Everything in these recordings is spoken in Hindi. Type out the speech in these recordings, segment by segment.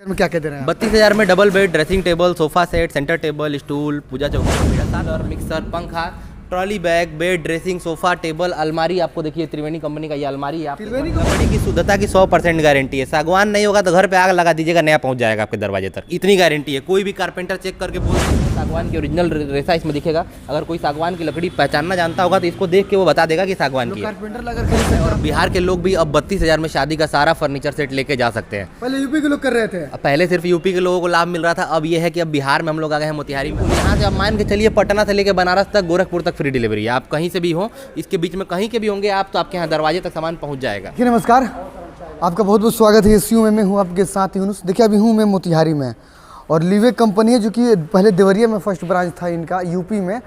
क्या कहते हैं 32,000 में double bed, dressing table, sofa set, centre table, stool, पूजा चौकी, और मिक्सर, पंखा, trolley bag, bed, dressing, sofa, table, अलमारी। आपको देखिए त्रिवेणी कंपनी का ये अलमारी है। लकड़ी की शुद्धता की 100% गारंटी है। सागवान नहीं होगा तो घर पे आग लगा दीजिएगा, नया पहुंच जाएगा आपके दरवाजे तक, इतनी गारंटी है। कोई भी कारपेंटर चेक करके बोल सागवान की ओरिजिनल रेसा इसमें दिखेगा। अगर कोई सागवान की लकड़ी पहचानना जानता होगा तो इसको देख के वो बता देगा कि सागवान की है। और बिहार के लोग भी अब 32,000 में शादी का सारा फर्नीचर सेट लेके जा सकते हैं। पहले यूपी के लोग कर रहे थे, पहले सिर्फ यूपी के लोगों को लाभ मिल रहा था। अब ये है कि अब बिहार में हम लोग आ गए हैं मोतिहारी में। यहाँ से आप मान के चलिए पटना से लेकर बनारस तक, गोरखपुर तक फ्री डिलीवरी है। आप कहीं से भी हो, इसके बीच में कहीं के भी होंगे आप, तो आपके यहाँ दरवाजे तक सामान पहुँच जाएगा। नमस्कार, आपका बहुत बहुत स्वागत है। SU में मैं हूँ आपके साथ यूनुस। देखिए अभी हूँ मैं मोतिहारी में, और लीवे कंपनी है जो कि पहले देवरिया में फर्स्ट ब्रांच था इनका यूपी में,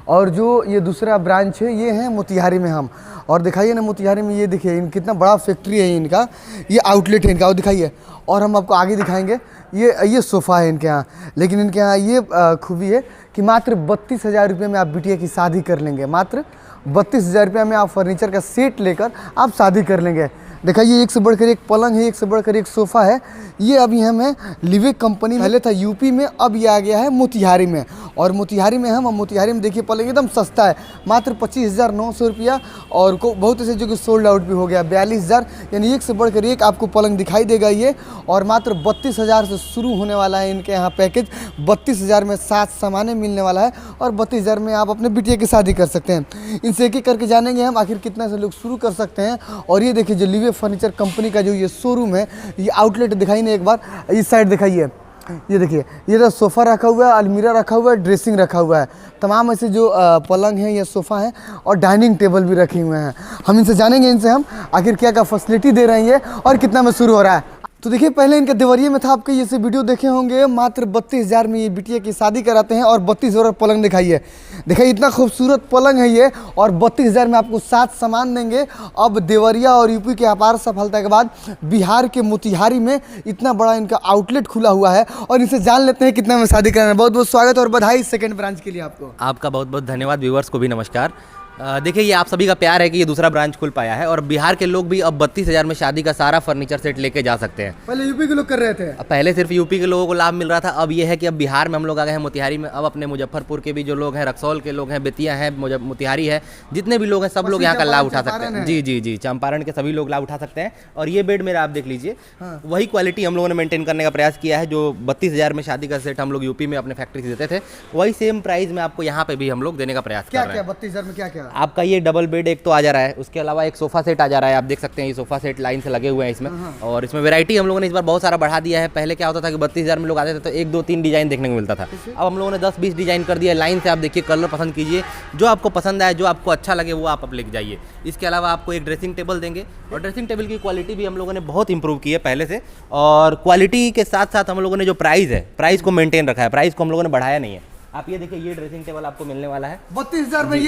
और जो ये दूसरा ब्रांच है ये है मोतिहारी में हम। और दिखाइए ना मोतिहारी में, ये देखिए कितना बड़ा फैक्ट्री है इनका, ये आउटलेट है इनका, और दिखाइए। और हम आपको आगे दिखाएंगे, ये सोफ़ा है इनके यहाँ। लेकिन इनके यहाँ ये खूबी है कि मात्र 32,000 रुपये में आप बिटिया की शादी कर लेंगे। मात्र 32,000 रुपये में आप फर्नीचर का सेट लेकर आप शादी कर लेंगे। दिखाइए एक से बढ़कर एक पलंग है, एक से बढ़कर एक सोफ़ा है। ये अभी हमें लीवे कंपनी, पहले था यूपी में, अब ये आ गया है मोतिहारी में। और मोतिहारी में मोतिहारी में देखिए पलंग एकदम सस्ता है, मात्र 25,900 रुपया। और बहुत ऐसे जो कि सोल्ड आउट भी हो गया 42,000, यानी एक से बढ़कर एक आपको पलंग दिखाई देगा ये। और मात्र 32,000 से शुरू होने वाला है इनके यहाँ पैकेज। 32,000 में 7 सामानें मिलने वाला है, और 32,000 में आप अपने बिटिया की शादी कर सकते हैं। इनसे एक एक करके जानेंगे हम आखिर कितना से लोग शुरू कर सकते हैं। और ये देखिए जो लीवे फर्नीचर कंपनी का जो ये शोरूम है, ये आउटलेट दिखाई नहीं, एक बार इस साइड दिखाइए। ये देखिए, ये तो सोफ़ा रखा हुआ है, अलमीरा रखा हुआ है, ड्रेसिंग रखा हुआ है, तमाम ऐसे जो पलंग हैं या सोफ़ा है, और डाइनिंग टेबल भी रखे हुए हैं। हम इनसे जानेंगे, इनसे हम आखिर क्या क्या फैसिलिटी दे रहे हैं ये, और कितना में शुरू हो रहा है। तो देखिए पहले इनका देवरिया में था, आपके ये से वीडियो देखे होंगे। मात्र 32,000 में ये बिटिया की शादी कराते हैं, और 32,000 पलंग दिखाइए। देखिए इतना खूबसूरत पलंग है ये, और 32,000 में आपको 7 सामान देंगे। अब देवरिया और यूपी के अपार सफलता के बाद बिहार के मोतिहारी में इतना बड़ा इनका आउटलेट खुला हुआ है, और इनसे जान लेते हैं कितना में शादी कराना है। बहुत बहुत स्वागत और बधाई सेकेंड ब्रांच के लिए आपको। आपका बहुत बहुत धन्यवाद। व्यूअर्स को भी नमस्कार। देखिए ये आप सभी का प्यार है कि ये दूसरा ब्रांच खुल पाया है, और बिहार के लोग भी अब 32,000 में शादी का सारा फर्नीचर सेट लेके जा सकते हैं। पहले यूपी के लोग कर रहे थे, पहले सिर्फ यूपी के लोगों को लाभ मिल रहा था। अब ये है कि अब बिहार में हम लोग आ गए हैं मोतिहारी में। अब अपने मुजफ्फरपुर के भी जो लोग हैं, रक्सौल के लोग हैं, बेतिया हैं, मोतिहारी है, जितने भी लोग हैं सब लोग यहाँ का लाभ उठा सकते हैं। जी, चंपारण के सभी लोग लाभ उठा सकते हैं। और ये बेड मेरा आप देख लीजिए, वही क्वालिटी हम लोगों ने मेंटेन करने का प्रयास किया है। जो 32,000 में शादी का सेट हम लोग यूपी में अपने फैक्ट्री से देते थे, वही सेम प्राइस में आपको यहाँ पे भी हम लोग देने का प्रयास कर रहे हैं। 32,000 में क्या आपका ये डबल बेड एक तो आ जा रहा है, उसके अलावा एक सोफा सेट आ जा रहा है। आप देख सकते हैं ये सोफा सेट लाइन से लगे हुए हैं इसमें। और इसमें वैरायटी हम लोगों ने इस बार बहुत सारा बढ़ा दिया है। पहले क्या होता था कि 32,000 में लोग आते थे तो 1, 2, 3 डिजाइन देखने को मिलता था। अब हम लोगों ने 10-20 डिजाइन कर दिया लाइन से। आप देखिए, कलर पसंद कीजिए, जो आपको पसंद आए, जो आपको अच्छा लगे वो आप लेके जाइए। इसके अलावा आपको एक ड्रेसिंग टेबल देंगे, और ड्रेसिंग टेबल की क्वालिटी भी हम लोगों ने बहुत इंप्रूव की है पहले से। और क्वालिटी के साथ साथ हम लोगों ने जो प्राइस है, प्राइस को मेंटेन रखा है, प्राइस को हम लोगों ने बढ़ाया नहीं है। आप ये देखिए, ये ड्रेसिंग टेबल आपको मिलने वाला है 32,000 में।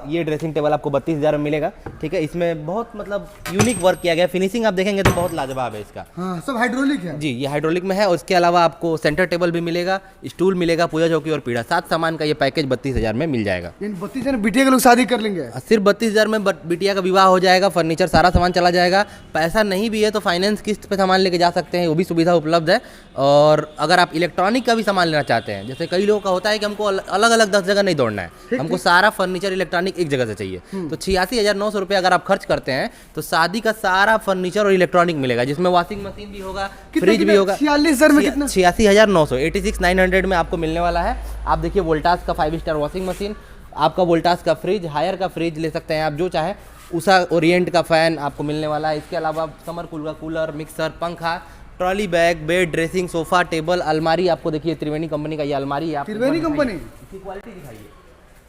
ये ड्रेसिंग टेबल आपको 32,000 में मिलेगा। ठीक है, इसमें बहुत मतलब यूनिक वर्क किया गया है। फिनिशिंग आप देखेंगे तो बहुत लाजवाब है इसका। सब हाइड्रोलिक है। जी, ये हाइड्रोलिक में है। और इसके अलावा आपको सेंटर टेबल भी मिलेगा, स्टूल मिलेगा, पूजा चौकी और पीढ़ा। 7 सामान का ये पैकेज 32,000 में मिल जाएगा। 32,000 में बिटिया के लोग शादी कर लेंगे। सिर्फ 32,000 में बिटिया का विवाह हो जाएगा, फर्नीचर सारा सामान चला जाएगा। पैसा नहीं भी है तो फाइनेंस किस्त पे सामान लेके जा सकते हैं, वो भी सुविधा उपलब्ध है। और अगर आप इलेक्ट्रॉनिक का भी सामान लेना चाहते हैं, जैसे कई लोगों का होता है कि हमको अलग अलग 10 जगह नहीं दौड़ना है, हमको सारा फर्नीचर इलेक्ट्रॉनिक एक जगह से चाहिए, तो 86,900 रुपये अगर आप खर्च करते हैं तो शादी का सारा फर्नीचर और इलेक्ट्रॉनिक मिलेगा, जिसमें वॉशिंग मशीन भी होगा, फ्रिज भी होगा। 46,000 में कितना? 86,900, 86,900 में आपको मिलने वाला है। आप देखिए, वोल्टास का 5 स्टार वॉशिंग मशीन, आपका वोल्टास का फ्रिज, हायर का फ्रिज ले सकते हैं आप जो चाहे, उषा ओरिएंट का फैन आपको मिलने वाला है। इसके अलावा समर कूल का कूलर, मिक्सर, पंखा, trolley bag, bed, dressing, sofa, table, अलमारी। आपको देखिए त्रिवेणी कंपनी का ये अलमारी है। त्रिवेणी कंपनी, इसकी क्वालिटी दिखाइए,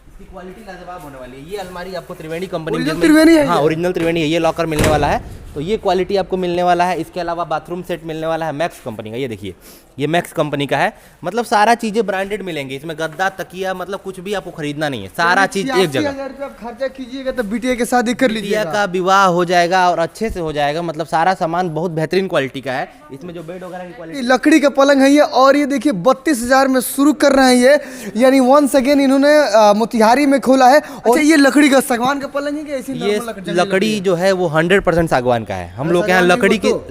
इसकी क्वालिटी लाजवाब होने वाली है। ये अलमारी आपको त्रिवेणी कंपनी, ओरिजिनल त्रिवेणी है। ये लॉकर मिलने वाला है, तो ये क्वालिटी आपको मिलने वाला है। इसके अलावा बाथरूम सेट मिलने वाला है मैक्स कंपनी का। ये देखिए, ये मैक्स कंपनी का है। मतलब सारा चीज़ें ब्रांडेड मिलेंगी इसमें, गद्दा, तकिया, मतलब कुछ भी आपको खरीदना नहीं है, सारा चीज़ एक जगह। 86,000 रुपया खर्चा कीजिएगा तो बिटिया की शादी कर लीजिएगा, बिटिया का विवाह हो जाएगा और अच्छे से हो जाएगा। मतलब सारा सामान बहुत बेहतरीन क्वालिटी का है। इसमें जो बेड वगैरह की क्वालिटी, लकड़ी का पलंग है ये। और ये देखिए 32,000 में शुरू कर रहे हैं ये, यानी वंस अगेन इन्होंने मोतिहारी में खोला है। अच्छा, ये लकड़ी का सागवान का पलंग है कि ऐसी ये लकड़ी जो है वो 100% सागवान सागवान का है। हम लोग के यहाँ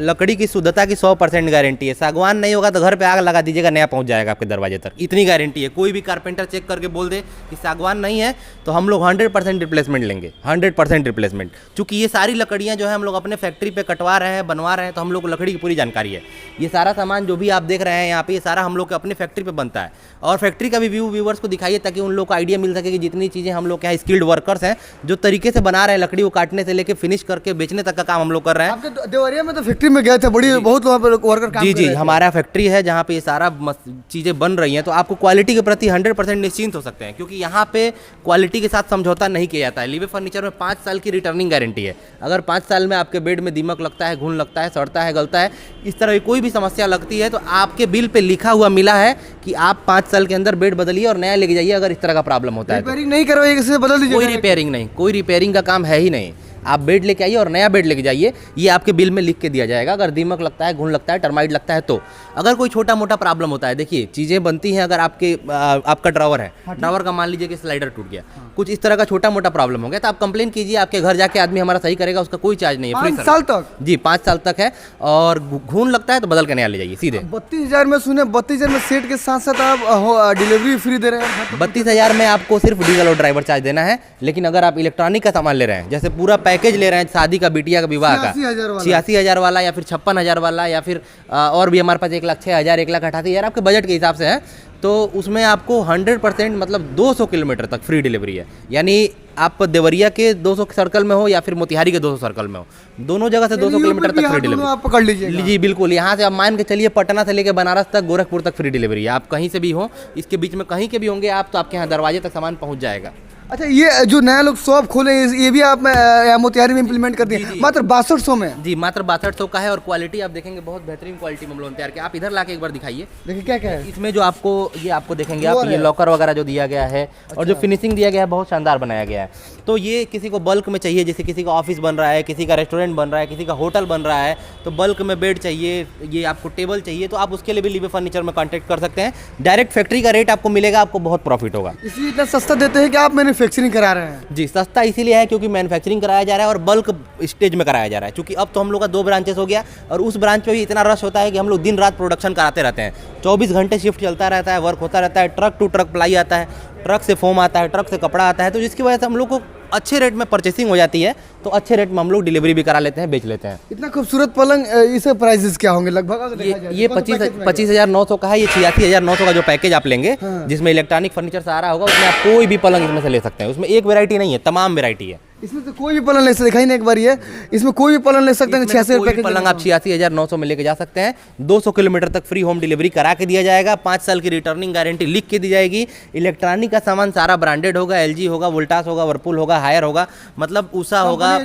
लकड़ी की शुद्धता की 100% गारंटी है। सागवान नहीं होगा तो घर पे आग लगा दीजिएगा, नया पहुंच जाएगा आपके दरवाजे तक, इतनी गारंटी है। कोई भी कारपेंटर चेक करके बोल दे कि सागवान नहीं है तो हम लोग 100% रिप्लेसमेंट लेंगे, 100% रिप्लेसमेंट। चूँकि ये सारी लकड़ियाँ जो है हम लोग अपने फैक्ट्री पे कटवा रहे हैं, बनवा रहे हैं, तो हम लोग को लकड़ी की पूरी जानकारी है। ये सारा सामान जो भी आप देख रहे हैं यहाँ पे, ये सारा हम लोग के अपने फैक्ट्री पे बनता है। और फैक्ट्री का भी व्यू व्यूवर्स को दिखाइए ताकि उन लोग को आइडिया मिल सके कि जितनी चीज़ें हम लोग के यहाँ स्किल्ड वर्कर्स हैं जो तरीके से बना रहे हैं, लकड़ी को काटने से लेके फिनिश करके बेचने तक का काम हम लोग कर रहे हैं। आपके देवरिया में तो फैक्ट्री में गए थे, बड़ी बहुत वहाँ पर वर्कर काम जी कर जी, रहे थे। हमारा फैक्ट्री है जहाँ पे ये सारा चीज़ें बन रही हैं, तो आपको क्वालिटी के प्रति 100% निश्चिंत हो सकते हैं, क्योंकि यहाँ पे क्वालिटी के साथ समझौता नहीं किया जाता है। लिवे फर्नीचर में 5 साल की रिटर्निंग गारंटी है। अगर 5 साल में आपके बेड में दीमक लगता है, घुन लगता है, सड़ता है, गलता है, इस तरह की कोई भी समस्या लगती है तो आपके बिल पे लिखा हुआ मिला है कि आप 5 साल के अंदर बेड बदलिए और नया लेके जाइए। अगर इस तरह का प्रॉब्लम होता है तो रिपेयरिंग नहीं करवाइए, किसी से बदल दीजिए। कोई रिपेयरिंग नहीं, कोई रिपेयरिंग का काम है ही नहीं। आप बेड लेके आइए और नया बेड लेके जाइए, ये आपके बिल में लिख के दिया जाएगा। अगर दीमक लगता है, घुन लगता है, टर्माइट लगता है, तो अगर कोई छोटा मोटा प्रॉब्लम होता है, देखिए चीज़ें बनती हैं। अगर आपका ड्रावर है, ड्रावर का मान लीजिए कि स्लाइडर टूट गया, कुछ इस तरह का छोटा मोटा प्रॉब्लम हो गया, तो आप कंप्लेन कीजिए, आपके घर जाके आदमी हमारा सही करेगा, उसका कोई चार्ज नहीं है, फ्री 5 साल तक? जी 5 साल तक है। और घून लगता है तो बदल के नया ले जाइए सीधे। 32,000 में सुने, 32,000 में सेट के साथ साथ आप डिलीवरी फ्री दे रहे हैं। 32,000 में आपको सिर्फ डीजल और ड्राइवर चार्ज देना है। लेकिन अगर आप इलेक्ट्रॉनिक का सामान ले रहे हैं, जैसे पूरा पैकेज ले रहे हैं, शादी का, बिटिया का, विवाह का, 86,000 वाला या फिर 56,000 वाला या फिर और भी हमारे पास 1,06,000, 1,88,000 आपके बजट के हिसाब से है, तो उसमें आपको 100% मतलब 200 किलोमीटर तक फ्री डिलीवरी है। यानी आप देवरिया के 200 सर्कल में हो या फिर मोतिहारी के 200 सर्कल में हो, दोनों जगह से 200 किलोमीटर तक फ्री डिलीवरी आप पकड़ लीजिए। जी बिल्कुल, यहाँ से आप मान के चलिए पटना से लेके बनारस तक, गोरखपुर तक फ्री डिलीवरी है। आप कहीं से भी हो, इसके बीच में कहीं के भी होंगे आप, तो आपके यहाँ दरवाजे तक सामान पहुँच जाएगा। अच्छा, ये जो नया लोग शॉप खोले ये भी आप मोतिहारी में इम्प्लीमेंट कर दिए, मात्र 6200 में? जी मात्र 6200 का है। और क्वालिटी आप देखेंगे बहुत बेहतरीन क्वालिटी में हम लोगों ने तैयार किया। आप इधर लाके एक बार दिखाइए, देखिए क्या क्या है इसमें जो आपको देखेंगे आप, ये लॉकर वगैरह जो दिया गया है और जो फिनिशिंग दिया गया है बहुत शानदार बनाया गया है। तो ये किसी को बल्क में चाहिए, जैसे किसी का ऑफिस बन रहा है, किसी का रेस्टोरेंट बन रहा है, किसी का होटल बन रहा है, तो बल्क में बेड चाहिए, ये आपको टेबल चाहिए, तो आप उसके लिए भी लिवे फर्नीचर में कॉन्टैक्ट कर सकते हैं। डायरेक्ट फैक्ट्री का रेट आपको मिलेगा, आपको बहुत प्रॉफिट होगा। इसलिए इतना सस्ता देते हैं कि आप मैन्युफैक्चरिंग करा रहे हैं? जी सस्ता इसीलिए है क्योंकि मैन्युफैक्चरिंग कराया जा रहा है और बल्क स्टेज में कराया जा रहा है। क्योंकि अब तो हम लोग का 2 ब्रांचेस हो गया और उस ब्रांच पे भी इतना रश होता है कि हम लोग दिन रात प्रोडक्शन कराते रहते हैं। 24 घंटे शिफ्ट चलता रहता है, वर्क होता रहता है, ट्रक टू ट्रक प्लाई आता है, ट्रक से फोम आता है, ट्रक से कपड़ा आता है, तो जिसकी वजह से हम लोग को अच्छे रेट में परचेसिंग हो जाती है, तो अच्छे रेट में हम लोग डिलीवरी भी करा लेते हैं, बेच लेते हैं। इतना खूबसूरत पलंग, इसे प्राइसेस क्या होंगे लगभग? ये 25,900 का है। ये 86,900 का जो पैकेज आप लेंगे, जिसमें इलेक्ट्रॉनिक फर्नीचर सारा होगा, उसमें आप कोई भी पलंग इसमें से ले सकते हैं। उसमें एक वैरायटी नहीं है, तमाम वैरायटी है। इसमें तो कोई भी पलंग ले सकते, दिखाई नहीं एक बार ये, इसमें कोई भी पलंग ले सकते हैं। 86 रुपये पलंग आप 86,900 में लेके जा सकते हैं। 200 किलोमीटर तक फ्री होम डिलीवरी करा के दिया जाएगा। 5 साल की रिटर्निंग गारंटी लिख के दी जाएगी। इलेक्ट्रॉनिक का सामान सारा ब्रांडेड होगा, LG होगा, वोल्टास होगा, वर्लपूल होगा, हायर होगा, मतलब उषा होगा,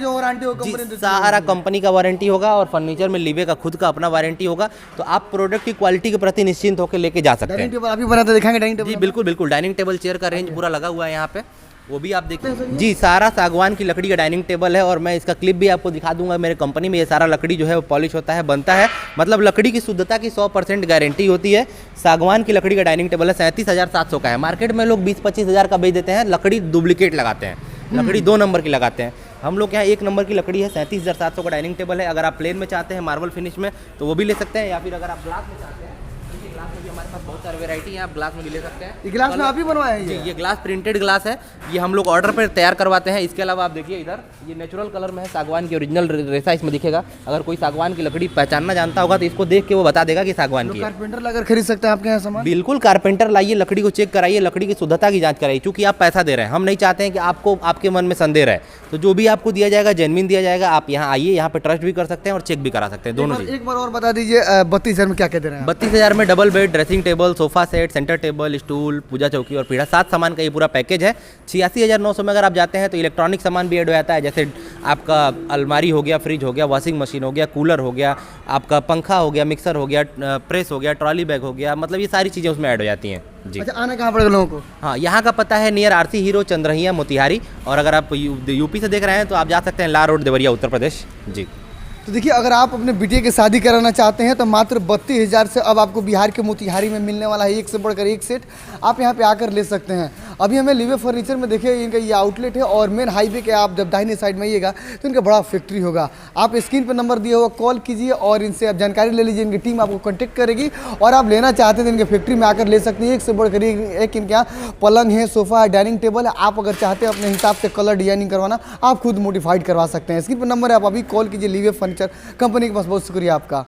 सारा कंपनी का वारंटी होगा। और फर्नीचर में लिवे का खुद का अपना वारंटी होगा। तो आप प्रोडक्ट की क्वालिटी के प्रति निश्चिंत होकर लेके जा सकते हैं। आप ही बनाते दिखाएंगे डाइनिंग टेबल? जी बिल्कुल बिल्कुल, डाइनिंग टेबल चेयर का रेंज पूरा लगा हुआ है यहाँ पे, वो भी आप देखिए। जी सारा सागवान की लकड़ी का डाइनिंग टेबल है और मैं इसका क्लिप भी आपको दिखा दूंगा। मेरे कंपनी में ये सारा लकड़ी जो है वो पॉलिश होता है, बनता है, मतलब लकड़ी की शुद्धता की 100% गारंटी होती है। सागवान की लकड़ी का डाइनिंग टेबल है, 37,700 का है। मार्केट में लोग 20-25 हज़ार का बेच देते हैं, लकड़ी डुप्लीकेट लगाते हैं, लकड़ी 2 नंबर की लगाते हैं। हम लोग के यहाँ 1 नंबर की लकड़ी है, 37,700 का डाइनिंग टेबल है। अगर आप प्लेन में चाहते हैं मार्बल फिनिश में तो वो भी ले सकते हैं, या फिर अगर आप ग्लास में चाहते हैं, ग्लास में भी हमारे पास बहुत सारी वैरायटी है, आप ग्लास में भी ले सकते हैं। ये ग्लास में आप ही बनवाए हैं? जी ये ग्लास प्रिंटेड ग्लास है, ये हम लोग ऑर्डर पर तैयार करवाते हैं। इसके अलावा आप देखिए इधर ये नेचुरल कलर में है, सागवान की ओरिजिनल रेसा इसमें दिखेगा। अगर कोई सागवान की लकड़ी पहचानना जानता होगा तो इसको देख के वो बता देगा कि सागवान की है। कारपेंटर लाकर खरीद सकते हैं आपके यहाँ सामान? बिल्कुल, कारपेंटर लाइए, लकड़ी को चेक कराइए, लकड़ी की शुद्धता की जांच कराइए। क्योंकि आप पैसा दे रहे हैं, हम नहीं चाहते हैं कि आपको आपके मन में संदेह रहे, तो जो भी आपको दिया जाएगा जेन्युइन दिया जाएगा। आप यहाँ आइए, यहाँ पे ट्रस्ट भी कर सकते हैं और चेक भी करा सकते हैं, दोनों चीज। एक बार और बता दीजिए 32,000 में क्या क्या दे रहे हैं? 32,000 में double bed, dressing table, sofa set, centre table, stool, पूजा चौकी और पीढ़ा, 7 सामान का ये पूरा पैकेज है। 86,900 में अगर आप जाते हैं तो इलेक्ट्रॉनिक सामान भी ऐड हो जाता है, जैसे आपका अलमारी हो गया, फ्रिज हो गया, वॉशिंग मशीन हो गया, कूलर हो गया, आपका पंखा हो गया, मिक्सर हो गया, प्रेस हो गया, ट्रॉली बैग हो गया, मतलब ये सारी चीज़ें उसमें ऐड हो जाती हैं। जी अच्छा, आना कहाँ पड़ेगा लोगों को? हाँ, यहाँ का पता है near RC hero Chandrahiya Motihari. और अगर आप यूपी से देख रहे हैं तो आप जा सकते हैं ला रोड देवरिया उत्तर प्रदेश। जी तो देखिए, अगर आप अपने बिटिया की शादी कराना चाहते हैं तो मात्र 32,000 से अब आपको बिहार के मोतिहारी में मिलने वाला है एक से बढ़कर एक सेट। आप यहाँ पे आकर ले सकते हैं। अभी हमें लीवे फर्नीचर में देखिए इनका ये आउटलेट है और मेन हाईवे के आप जब दाहिने साइड में आइएगा तो इनका बड़ा फैक्ट्री होगा। आप स्क्रीन पर नंबर दिया हुआ कॉल कीजिए और इनसे आप जानकारी ले लीजिए। इनकी टीम आपको कॉन्टेक्ट करेगी और आप लेना चाहते हैं तो इनके फैक्ट्री में आकर ले सकते हैं। एक से बढ़कर एक इनके यहाँ पलंग है, सोफा है, डाइनिंग टेबल है। आप अगर चाहते हैं अपने हिसाब से कलर डिजाइनिंग करवाना, आप खुद मोडिफाइड करवा सकते हैं। स्क्रीन पर नंबर है, आप अभी कॉल कीजिए लीवे फर्नीचर कंपनी के पास। बहुत शुक्रिया आपका।